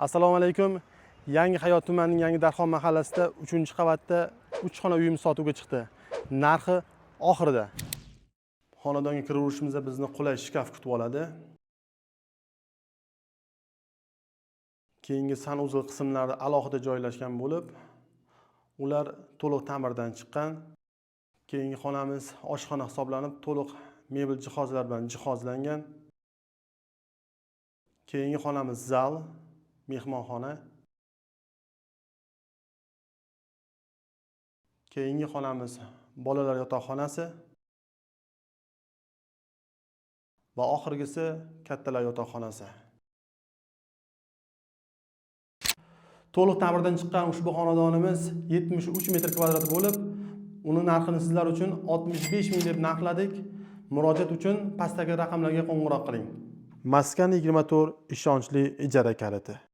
Assalomu alaykum. Yangi Hayot tumanining Yangi Darxon mahallasida 3-qavatda 3 xona uyimiz sotuvga chiqdi. Narxi oxirida. Xonadonga kiraverishimizda bizni qulay shkaf kutib oladi. Keyingi sanuzil qismlari alohida joylashgan bo'lib, ular to'liq ta'mirdan chiqqan. Keyingi xonamiz oshxona hisoblanib, to'liq mebel jihozlar bilan jihozlangan. Keyingi xonamiz zal, mehmonxona. Keyingi xonamiz bolalar yotoqxonasi va oxirgisi kattalar yotoqxonasi. To'liq ta'mirdan chiqqan ushbu xonadonimiz 73 metr kvadrat bo'lib, uni narxini sizlar uchun 65 ming deb narxladik. Murojaat uchun pastdagi raqamlarga qo'ng'iroq qiling. Maskan 24 ishonchli ijara kaliti.